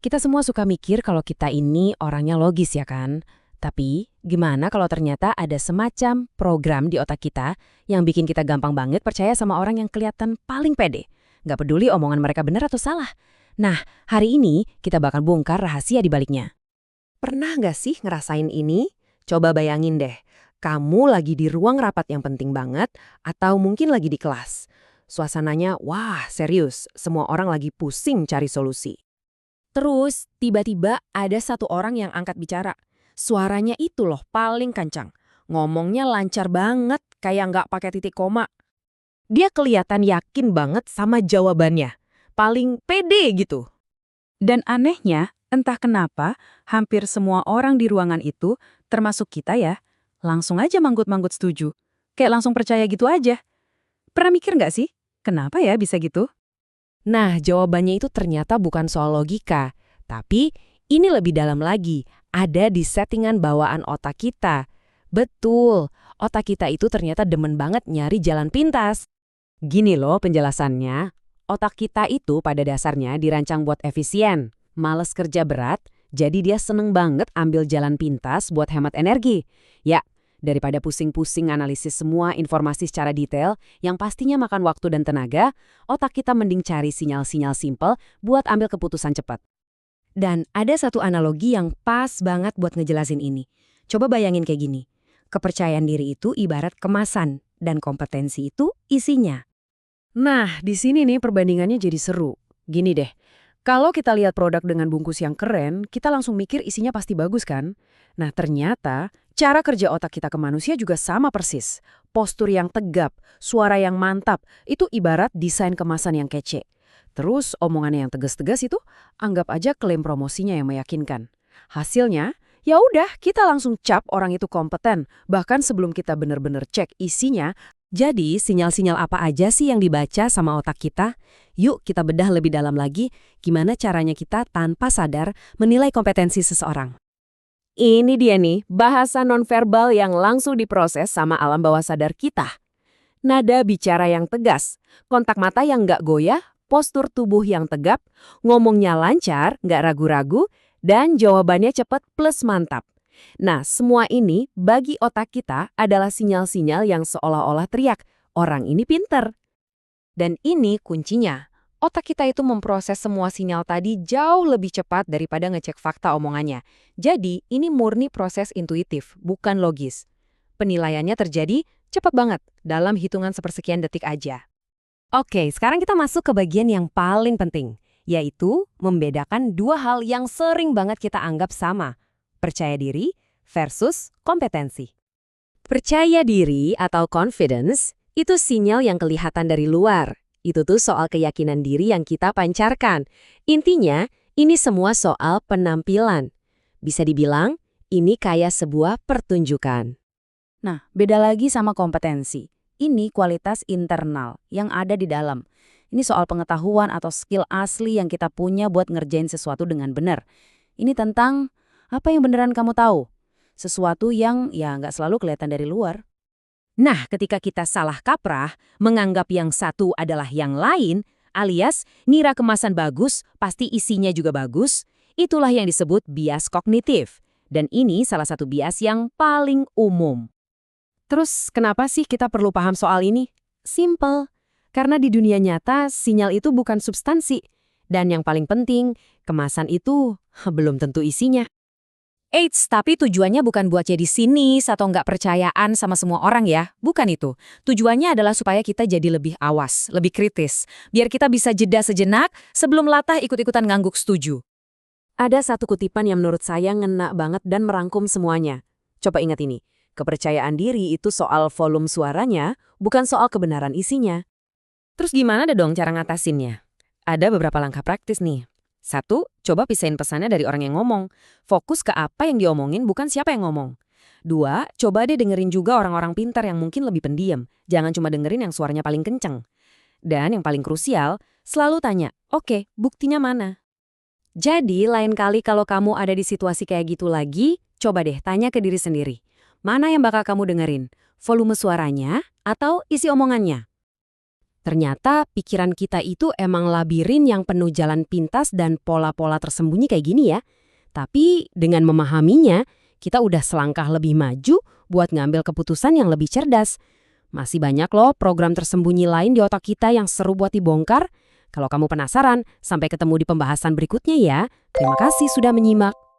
Kita semua suka mikir kalau kita ini orangnya logis ya kan? Tapi gimana kalau ternyata ada semacam program di otak kita yang bikin kita gampang banget percaya sama orang yang kelihatan paling pede? Nggak peduli omongan mereka benar atau salah. Nah, hari ini kita bakal bongkar rahasia di baliknya. Pernah nggak sih ngerasain ini? Coba bayangin deh, kamu lagi di ruang rapat yang penting banget atau mungkin lagi di kelas. Suasananya, wah serius, semua orang lagi pusing cari solusi. Terus, tiba-tiba ada satu orang yang angkat bicara. Suaranya itu loh paling kencang. Ngomongnya lancar banget, kayak nggak pakai titik koma. Dia kelihatan yakin banget sama jawabannya. Paling pede gitu. Dan anehnya, entah kenapa, hampir semua orang di ruangan itu, termasuk kita ya, langsung aja manggut-manggut setuju. Kayak langsung percaya gitu aja. Pernah mikir nggak sih, kenapa ya bisa gitu? Nah, jawabannya itu ternyata bukan soal logika. Tapi, ini lebih dalam lagi. Ada di settingan bawaan otak kita. Betul, otak kita itu ternyata demen banget nyari jalan pintas. Gini loh penjelasannya. Otak kita itu pada dasarnya dirancang buat efisien. Males kerja berat, jadi dia seneng banget ambil jalan pintas buat hemat energi. Ya, daripada pusing-pusing analisis semua informasi secara detail yang pastinya makan waktu dan tenaga, otak kita mending cari sinyal-sinyal simpel buat ambil keputusan cepat. Dan ada satu analogi yang pas banget buat ngejelasin ini. Coba bayangin kayak gini. Kepercayaan diri itu ibarat kemasan, dan kompetensi itu isinya. Nah, di sini nih perbandingannya jadi seru. Gini deh, kalau kita lihat produk dengan bungkus yang keren, kita langsung mikir isinya pasti bagus kan? Nah, ternyata cara kerja otak kita ke manusia juga sama persis. Postur yang tegap, suara yang mantap, itu ibarat desain kemasan yang kece. Terus omongannya yang tegas-tegas itu, anggap aja klaim promosinya yang meyakinkan. Hasilnya, ya udah kita langsung cap orang itu kompeten, bahkan sebelum kita benar-benar cek isinya. Jadi, sinyal-sinyal apa aja sih yang dibaca sama otak kita? Yuk kita bedah lebih dalam lagi, gimana caranya kita tanpa sadar menilai kompetensi seseorang. Ini dia nih, bahasa nonverbal yang langsung diproses sama alam bawah sadar kita. Nada bicara yang tegas, kontak mata yang nggak goyah, postur tubuh yang tegap, ngomongnya lancar, nggak ragu-ragu, dan jawabannya cepat plus mantap. Nah, semua ini bagi otak kita adalah sinyal-sinyal yang seolah-olah teriak, orang ini pinter. Dan ini kuncinya. Otak kita itu memproses semua sinyal tadi jauh lebih cepat daripada ngecek fakta omongannya. Jadi, ini murni proses intuitif, bukan logis. Penilaiannya terjadi cepat banget, dalam hitungan sepersekian detik aja. Oke, sekarang kita masuk ke bagian yang paling penting, yaitu membedakan dua hal yang sering banget kita anggap sama. Percaya diri versus kompetensi. Percaya diri atau confidence itu sinyal yang kelihatan dari luar. Itu tuh soal keyakinan diri yang kita pancarkan. Intinya, ini semua soal penampilan. Bisa dibilang, ini kayak sebuah pertunjukan. Nah, beda lagi sama kompetensi. Ini kualitas internal yang ada di dalam. Ini soal pengetahuan atau skill asli yang kita punya buat ngerjain sesuatu dengan benar. Ini tentang apa yang beneran kamu tahu? Sesuatu yang ya nggak selalu kelihatan dari luar. Nah, ketika kita salah kaprah, menganggap yang satu adalah yang lain, alias ngira kemasan bagus, pasti isinya juga bagus, itulah yang disebut bias kognitif. Dan ini salah satu bias yang paling umum. Terus, kenapa sih kita perlu paham soal ini? Simple. Karena di dunia nyata, sinyal itu bukan substansi. Dan yang paling penting, kemasan itu belum tentu isinya. Eits, tapi tujuannya bukan buat jadi sinis atau nggak percayaan sama semua orang ya. Bukan itu. Tujuannya adalah supaya kita jadi lebih awas, lebih kritis. Biar kita bisa jeda sejenak sebelum latah ikut-ikutan ngangguk setuju. Ada satu kutipan yang menurut saya ngena banget dan merangkum semuanya. Coba ingat ini. Kepercayaan diri itu soal volume suaranya, bukan soal kebenaran isinya. Terus gimana dong cara ngatasinnya? Ada beberapa langkah praktis nih. 1. Coba pisahin pesannya dari orang yang ngomong. Fokus ke apa yang diomongin, bukan siapa yang ngomong. 2. Coba deh dengerin juga orang-orang pintar yang mungkin lebih pendiam. Jangan cuma dengerin yang suaranya paling kenceng. Dan yang paling krusial, selalu tanya, oke, buktinya mana? Jadi, lain kali kalau kamu ada di situasi kayak gitu lagi, coba deh tanya ke diri sendiri. Mana yang bakal kamu dengerin? Volume suaranya atau isi omongannya? Ternyata pikiran kita itu emang labirin yang penuh jalan pintas dan pola-pola tersembunyi kayak gini ya. Tapi dengan memahaminya, kita udah selangkah lebih maju buat ngambil keputusan yang lebih cerdas. Masih banyak loh program tersembunyi lain di otak kita yang seru buat dibongkar. Kalau kamu penasaran, sampai ketemu di pembahasan berikutnya ya. Terima kasih sudah menyimak.